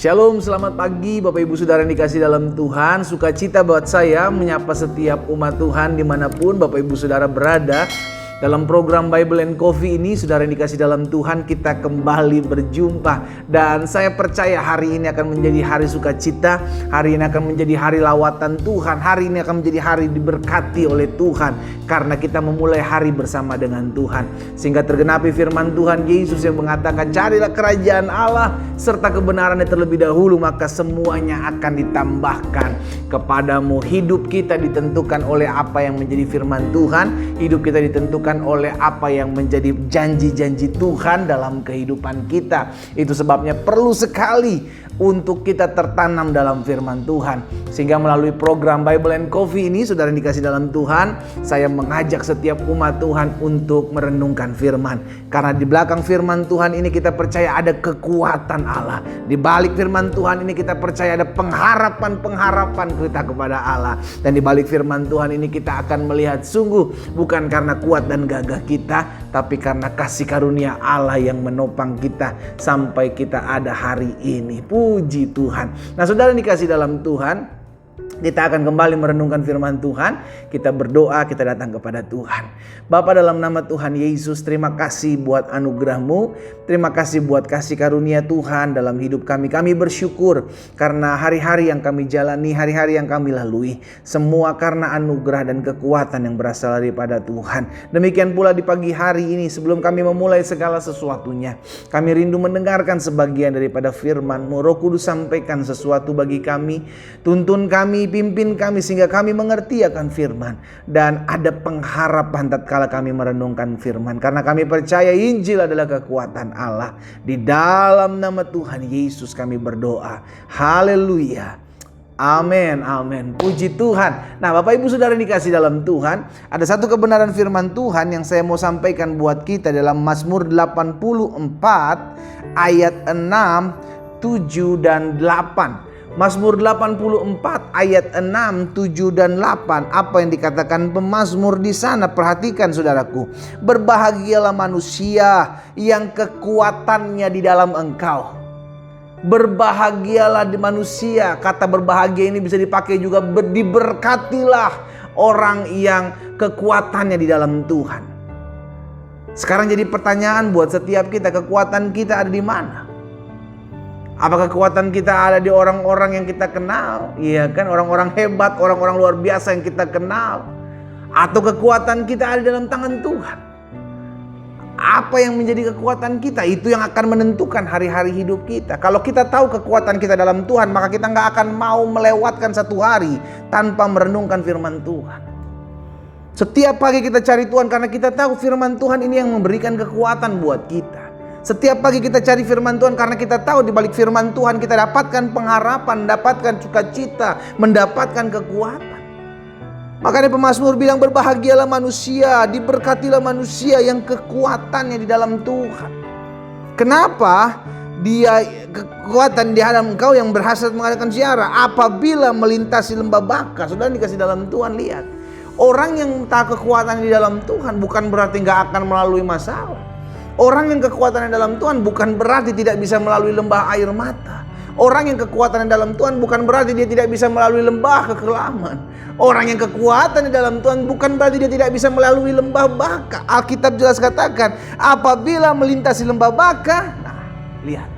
Shalom, selamat pagi Bapak Ibu Saudara yang dikasih dalam Tuhan. Sukacita buat saya menyapa setiap umat Tuhan dimanapun Bapak Ibu Saudara berada. Dalam program Bible and Coffee ini, saudara yang dikasih dalam Tuhan, kita kembali berjumpa. Dan saya percaya hari ini akan menjadi hari sukacita. Hari ini akan menjadi hari lawatan Tuhan. Hari ini akan menjadi hari diberkati oleh Tuhan. Karena kita memulai hari bersama dengan Tuhan. Sehingga tergenapi firman Tuhan Yesus yang mengatakan, carilah kerajaan Allah serta kebenarannya terlebih dahulu, maka semuanya akan ditambahkan kepadamu. Hidup kita ditentukan oleh apa yang menjadi firman Tuhan. Hidup kita ditentukan oleh apa yang menjadi janji-janji Tuhan dalam kehidupan kita. Itu sebabnya perlu sekali untuk kita tertanam dalam firman Tuhan. Sehingga melalui program Bible and Coffee ini, saudara yang dikasih dalam Tuhan, saya mengajak setiap umat Tuhan untuk merenungkan firman. Karena di belakang firman Tuhan ini kita percaya ada kekuatan Allah. Di balik firman Tuhan ini kita percaya ada pengharapan kita kepada Allah. Dan di balik firman Tuhan ini kita akan melihat sungguh bukan karena kuat dan gagah kita, tapi karena kasih karunia Allah yang menopang kita sampai kita ada hari ini. Puji Tuhan. Nah, saudara dikasih dalam Tuhan, kita akan kembali merenungkan firman Tuhan. Kita berdoa, kita datang kepada Tuhan. Bapa, dalam nama Tuhan Yesus, terima kasih buat anugerah-Mu. Terima kasih buat kasih karunia Tuhan dalam hidup kami. Kami bersyukur karena hari-hari yang kami jalani, hari-hari yang kami lalui, semua karena anugerah dan kekuatan yang berasal daripada Tuhan. Demikian pula di pagi hari ini, sebelum kami memulai segala sesuatunya, kami rindu mendengarkan sebagian daripada firman-Mu. Roh Kudus, sampaikan sesuatu bagi kami. Tuntun kami, pimpin kami sehingga kami mengerti akan firman. Dan ada pengharapan tatkala kami merenungkan firman. Karena kami percaya Injil adalah kekuatan Allah. Di dalam nama Tuhan Yesus kami berdoa. Haleluya. Amin, amin. Puji Tuhan. Nah, Bapak Ibu Saudara dikasih dalam Tuhan, ada satu kebenaran firman Tuhan yang saya mau sampaikan buat kita dalam Mazmur 84 ayat 6, 7 dan 8. Mazmur 84 ayat 6, 7 dan 8. Apa yang dikatakan pemazmur di sana? Perhatikan saudaraku. Berbahagialah manusia yang kekuatannya di dalam Engkau. Berbahagialah di manusia. Kata berbahagia ini bisa dipakai juga diberkatilah orang yang kekuatannya di dalam Tuhan. Sekarang jadi pertanyaan buat setiap kita, kekuatan kita ada di mana? Apa kekuatan kita ada di orang-orang yang kita kenal? Iya kan, orang-orang hebat, orang-orang luar biasa yang kita kenal. Atau kekuatan kita ada dalam tangan Tuhan? Apa yang menjadi kekuatan kita? Itu yang akan menentukan hari-hari hidup kita. Kalau kita tahu kekuatan kita dalam Tuhan, maka kita gak akan mau melewatkan satu hari tanpa merenungkan firman Tuhan. Setiap pagi kita cari Tuhan karena kita tahu firman Tuhan ini yang memberikan kekuatan buat kita. Setiap pagi kita cari firman Tuhan karena kita tahu di balik firman Tuhan kita dapatkan pengharapan, mendapatkan sukacita, mendapatkan kekuatan. Makanya pemazmur bilang berbahagialah manusia, diberkatilah manusia yang kekuatannya di dalam Tuhan. Kenapa? Dia kekuatan di dalam Engkau yang berhasil mengadakan ziarah apabila melintasi lembah Baka. Sudah dikasih dalam Tuhan, lihat. Orang yang tak kekuatan di dalam Tuhan bukan berarti gak akan melalui masalah. Orang yang kekuatannya dalam Tuhan bukan berarti tidak bisa melalui lembah air mata. Orang yang kekuatannya dalam Tuhan bukan berarti dia tidak bisa melalui lembah kekelaman. Orang yang kekuatannya dalam Tuhan bukan berarti dia tidak bisa melalui lembah Baka. Alkitab jelas katakan, apabila melintasi lembah Baka, nah lihat.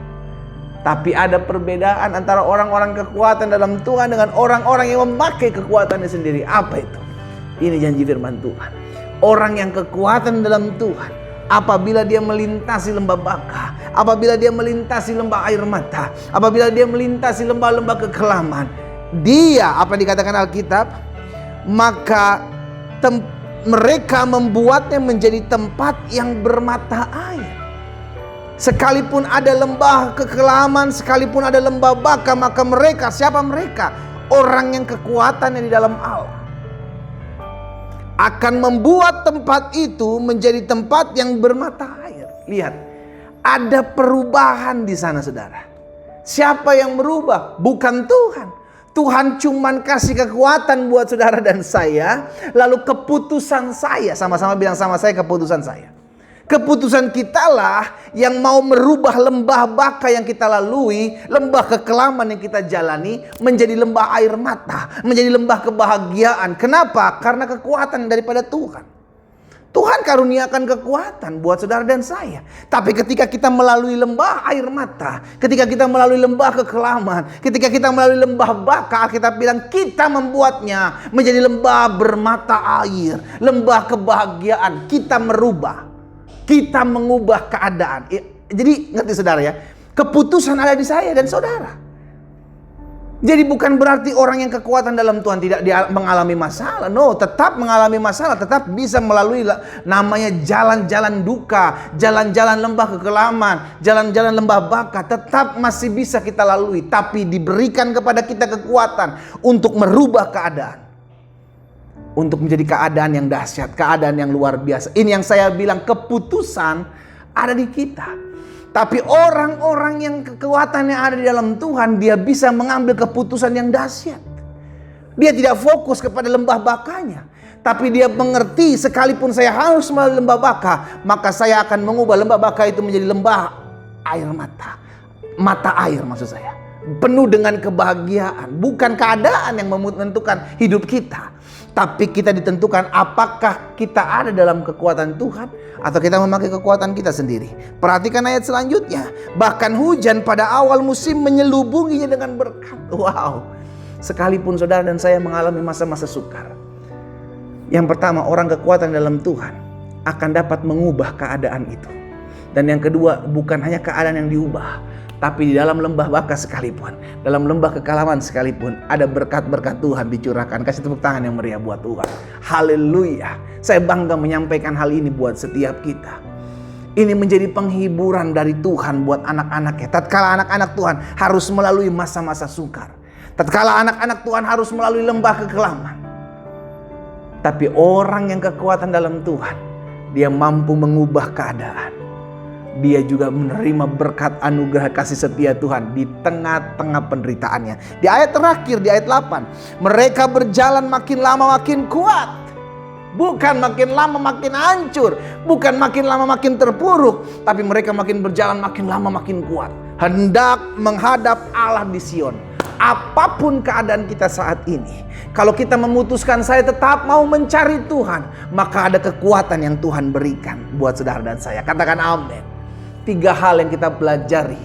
Tapi ada perbedaan antara orang-orang kekuatan dalam Tuhan dengan orang-orang yang memakai kekuatannya sendiri. Apa itu? Ini janji firman Tuhan. Orang yang kekuatan dalam Tuhan, apabila dia melintasi lembah Baka, apabila dia melintasi lembah air mata, apabila dia melintasi lembah-lembah kekelaman, dia, apa dikatakan Alkitab, maka mereka membuatnya menjadi tempat yang bermata air. Sekalipun ada lembah kekelaman, sekalipun ada lembah Baka, maka mereka, siapa mereka? Orang yang kekuatannya di dalam Allah akan membuat tempat itu menjadi tempat yang bermata air. Lihat, ada perubahan di sana saudara. Siapa yang merubah? Bukan Tuhan. Tuhan cuman kasih kekuatan buat saudara dan saya. Lalu keputusan saya, sama-sama bilang sama saya, keputusan saya. Keputusan kitalah yang mau merubah lembah baka yang kita lalui, lembah kekelaman yang kita jalani, menjadi lembah air mata, menjadi lembah kebahagiaan. Kenapa? Karena kekuatan daripada Tuhan. Tuhan karuniakan kekuatan buat saudara dan saya. Tapi ketika kita melalui lembah air mata, ketika kita melalui lembah kekelaman, ketika kita melalui lembah baka, kita bilang kita membuatnya menjadi lembah bermata air, lembah kebahagiaan. Kita merubah, kita mengubah keadaan. Jadi ngerti saudara ya, keputusan ada di saya dan saudara. Jadi bukan berarti orang yang kekuatan dalam Tuhan tidak mengalami masalah. No, tetap mengalami masalah, tetap bisa melalui namanya jalan-jalan duka, jalan-jalan lembah kekelaman, jalan-jalan lembah baka, tetap masih bisa kita lalui. Tapi diberikan kepada kita kekuatan untuk merubah keadaan. Untuk menjadi keadaan yang dahsyat, keadaan yang luar biasa. Ini yang saya bilang, keputusan ada di kita. Tapi orang-orang yang kekuatannya ada di dalam Tuhan, dia bisa mengambil keputusan yang dahsyat. Dia tidak fokus kepada lembah bakanya, tapi dia mengerti sekalipun saya harus melalui lembah baka, maka saya akan mengubah lembah baka itu menjadi lembah air mata. Mata air maksud saya. Penuh dengan kebahagiaan. Bukan keadaan yang menentukan hidup kita, tapi kita ditentukan apakah kita ada dalam kekuatan Tuhan atau kita memakai kekuatan kita sendiri. Perhatikan ayat selanjutnya. Bahkan hujan pada awal musim menyelubunginya dengan berkat. Wow. Sekalipun saudara dan saya mengalami masa-masa sukar. Yang pertama, orang kekuatan dalam Tuhan akan dapat mengubah keadaan itu. Dan yang kedua, bukan hanya keadaan yang diubah, tapi di dalam lembah baka sekalipun, dalam lembah kekalaman sekalipun, ada berkat-berkat Tuhan dicurahkan. Kasih tepuk tangan yang meriah buat Tuhan. Haleluya. Saya bangga menyampaikan hal ini buat setiap kita. Ini menjadi penghiburan dari Tuhan buat anak-anaknya. Tatkala anak-anak Tuhan harus melalui masa-masa sukar, tatkala anak-anak Tuhan harus melalui lembah kekelaman, tapi orang yang kekuatan dalam Tuhan, dia mampu mengubah keadaan. Dia juga menerima berkat anugerah kasih setia Tuhan di tengah-tengah penderitaannya. Di ayat terakhir, di ayat 8. Mereka berjalan makin lama makin kuat. Bukan makin lama makin hancur. Bukan makin lama makin terpuruk. Tapi mereka makin berjalan makin lama makin kuat. Hendak menghadap Allah di Sion. Apapun keadaan kita saat ini, kalau kita memutuskan saya tetap mau mencari Tuhan, maka ada kekuatan yang Tuhan berikan buat saudara dan saya. Katakan amin. 3 hal yang kita pelajari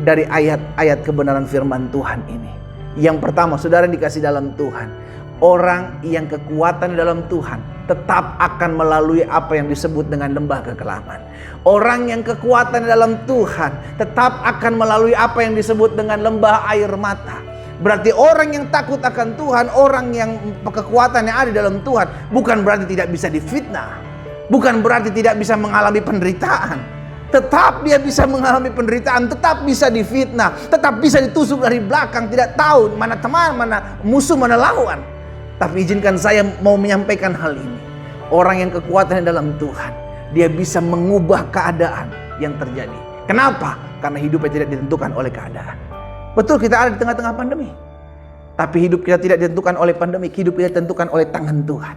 dari ayat-ayat kebenaran firman Tuhan ini. Yang pertama, saudara dikasih dalam Tuhan, orang yang kekuatan dalam Tuhan tetap akan melalui apa yang disebut dengan lembah kekelaman. Orang yang kekuatan dalam Tuhan tetap akan melalui apa yang disebut dengan lembah air mata. Berarti orang yang takut akan Tuhan, orang yang kekuatannya ada dalam Tuhan, bukan berarti tidak bisa difitnah, bukan berarti tidak bisa mengalami penderitaan. Tetap dia bisa mengalami penderitaan, tetap bisa difitnah, tetap bisa ditusuk dari belakang, tidak tahu mana teman, mana musuh, mana lawan. Tapi izinkan saya mau menyampaikan hal ini. Orang yang kekuatannya dalam Tuhan, dia bisa mengubah keadaan yang terjadi. Kenapa? Karena hidupnya tidak ditentukan oleh keadaan. Betul, kita ada di tengah-tengah pandemi, tapi hidup kita tidak ditentukan oleh pandemi, hidup kita ditentukan oleh tangan Tuhan.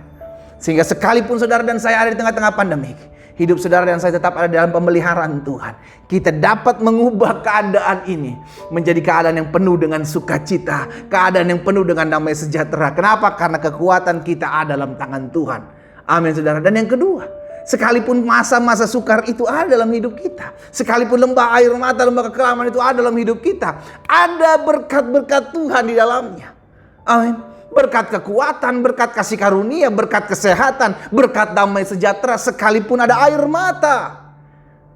Sehingga sekalipun saudara dan saya ada di tengah-tengah pandemi, hidup saudara dan saya tetap ada dalam pemeliharaan Tuhan. Kita dapat mengubah keadaan ini menjadi keadaan yang penuh dengan sukacita, keadaan yang penuh dengan damai sejahtera. Kenapa? Karena kekuatan kita ada dalam tangan Tuhan. Amin saudara. Dan yang kedua, sekalipun masa-masa sukar itu ada dalam hidup kita, sekalipun lembah air mata, lembah kekelaman itu ada dalam hidup kita, ada berkat-berkat Tuhan di dalamnya. Amin. Berkat kekuatan, berkat kasih karunia, berkat kesehatan, berkat damai sejahtera, sekalipun ada air mata.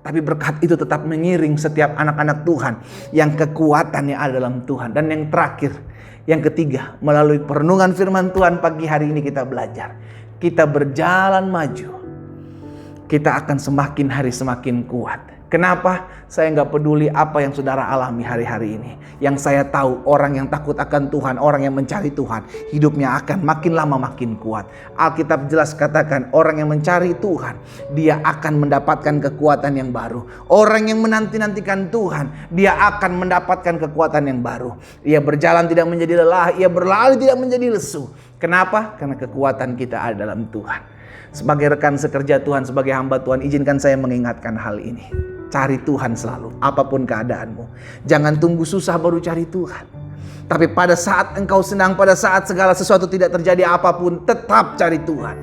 Tapi berkat itu tetap mengiring setiap anak-anak Tuhan yang kekuatannya ada dalam Tuhan. Dan yang terakhir, yang ketiga, melalui perenungan firman Tuhan pagi hari ini kita belajar. Kita berjalan maju, kita akan semakin hari semakin kuat. Kenapa? Saya nggak peduli apa yang saudara alami hari-hari ini. Yang saya tahu, orang yang takut akan Tuhan, orang yang mencari Tuhan, hidupnya akan makin lama makin kuat. Alkitab jelas katakan, orang yang mencari Tuhan, dia akan mendapatkan kekuatan yang baru. Orang yang menanti-nantikan Tuhan, dia akan mendapatkan kekuatan yang baru. Ia berjalan tidak menjadi lelah, ia berlari tidak menjadi lesu. Kenapa? Karena kekuatan kita ada dalam Tuhan. Sebagai rekan sekerja Tuhan, sebagai hamba Tuhan, izinkan saya mengingatkan hal ini. Cari Tuhan selalu, apapun keadaanmu. Jangan tunggu susah baru cari Tuhan. Tapi pada saat engkau senang, pada saat segala sesuatu tidak terjadi apapun, tetap cari Tuhan.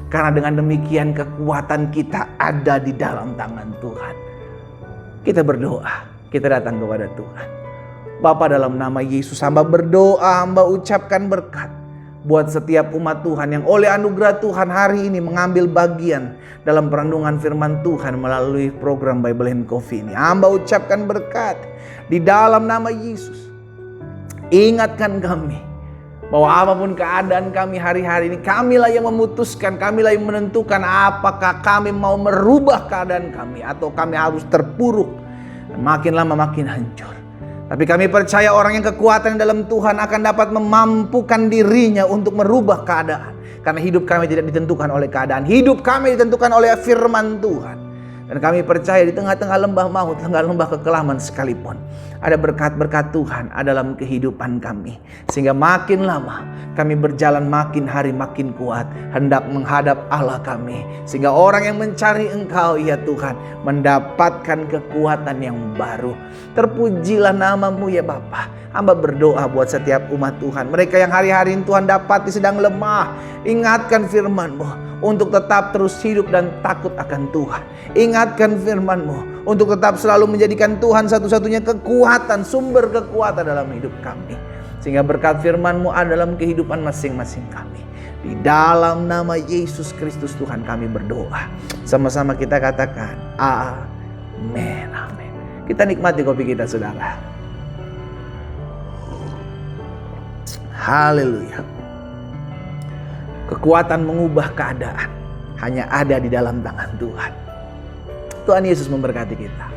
Karena dengan demikian kekuatan kita ada di dalam tangan Tuhan. Kita berdoa, kita datang kepada Tuhan. Bapa, dalam nama Yesus, hamba berdoa, hamba ucapkan berkat buat setiap umat Tuhan yang oleh anugerah Tuhan hari ini mengambil bagian dalam perenungan firman Tuhan melalui program Bible and Coffee ini. Hamba ucapkan berkat di dalam nama Yesus. Ingatkan kami bahwa apapun keadaan kami hari-hari ini, kamilah yang memutuskan, kamilah yang menentukan apakah kami mau merubah keadaan kami atau kami harus terpuruk dan makin lama makin hancur. Tapi kami percaya orang yang kekuatan dalam Tuhan akan dapat memampukan dirinya untuk merubah keadaan. Karena hidup kami tidak ditentukan oleh keadaan. Hidup kami ditentukan oleh firman Tuhan. Dan kami percaya di tengah-tengah lembah maut, tengah lembah kekelaman sekalipun, ada berkat-berkat Tuhan ada dalam kehidupan kami. Sehingga makin lama kami berjalan, makin hari makin kuat hendak menghadap Allah kami. Sehingga orang yang mencari Engkau ya Tuhan mendapatkan kekuatan yang baru. Terpujilah namamu ya Bapa. Hamba berdoa buat setiap umat Tuhan, mereka yang hari-hari ini Tuhan dapati sedang lemah. Ingatkan firman-Mu untuk tetap terus hidup dan takut akan Tuhan. Ingatkan firman-Mu untuk tetap selalu menjadikan Tuhan satu-satunya kekuatan, sumber kekuatan dalam hidup kami. Sehingga berkat firman-Mu ada dalam kehidupan masing-masing kami. Di dalam nama Yesus Kristus Tuhan kami berdoa. Sama-sama kita katakan amin, amin. Kita nikmati kopi kita saudara. Haleluya. Kekuatan mengubah keadaan hanya ada di dalam tangan Tuhan. Tuhan Yesus memberkati kita.